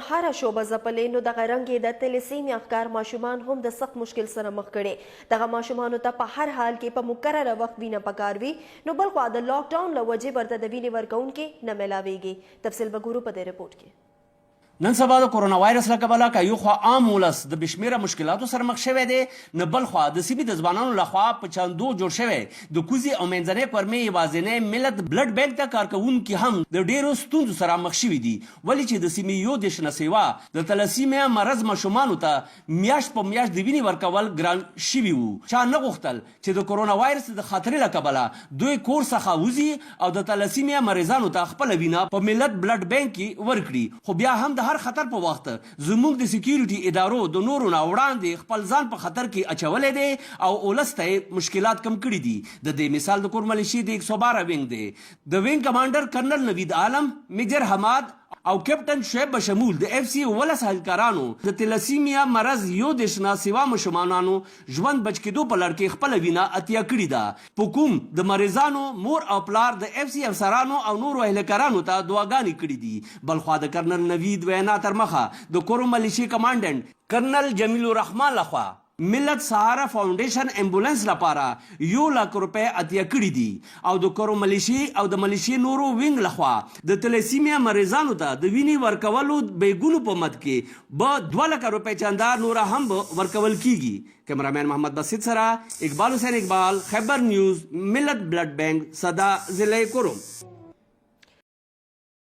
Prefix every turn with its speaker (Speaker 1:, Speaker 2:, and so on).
Speaker 1: هر شوبه ځپلې نو دغه رنګ د تلسیمیا ښکار ماشومان هم د سخت مشکل سره مخ کړي دغه ماشومانو ته په هر حال کې په مقرره وخت وینه پکار وي نو بل خوا د لاک ډاون له وجې ورته د وینې ورکوونکي نه میلاویږي تفصیل به ګورو په دې رپورټ کې
Speaker 2: نن سبا د کورونا وایرس له کبله که یو خوا عام ولس د بشمیره مشکلاتو سره مخ شوی دی نه بل خوا د سیمې د ځوانانو لخوا په چاندو جوړ شوی د کوزي او منځنۍ کورمې یوازینی ملت بلډ بینک ته کارکوونکي هم د ډیرو ستونزو سره مخ شوي دي ولې چې د سیمې یو دېرش نه سیوا د تلسیمیا مرض ماشومانو ته میاشت په میاشت د وینې ورکول ګران شوي وو چا نه غوښتل چې د کورونا وایرس د خطرې له کبله دوی کور څخه وځي او د تلسیمیا مریضانو ته خپله وینه په ملت بلډ بینک کې ورکړي خو بیا هم د هر خطر په وخت زموږ د سکیورټي ادارو د نورو نه وړاندې خپل ځان په خطر کې اچولی دی او ولس ته مشکلات کم کړي دي د دې مثال د کور ملیشي د 112 وینګ دی د وینګ کمانډر کرنل نوید عالم میجر حماد او کیپټن شعیب بشمول د اف سی ولس اهلکارانو د تلسیمیا مرض یو دېرش نه سیوا ماشومانانو ژوند بچ کېدو په لړ کې خپله وینه اتیا کړې ده په کوم د مریضانو مور او پلار د اف سی افسرانو او نورو اهلکارانو ته دعاګانې کړې دي بلخوا د کرنل نوید وینا تر مخه د کورم ملیشي کمانډنټ کرنل جمیل الرحمن لخوا ملت سهارا فاونډیشن امبولانس لپاره 1 لک روپۍ اتیا کړي دي او د کورو ملیشي او د ملیشي نورو وینګ لخوا د تلسیمیا مریضانو ته د وینې ورکولو بیګونو په مد کې به 2 لک روپۍ چنده نوره هم ورکول کیږي کیمرامین محمد بسیط سره اقبال حسین اقبال خیبر نیوز ملت بلډ بینک صدا ضلع کوروم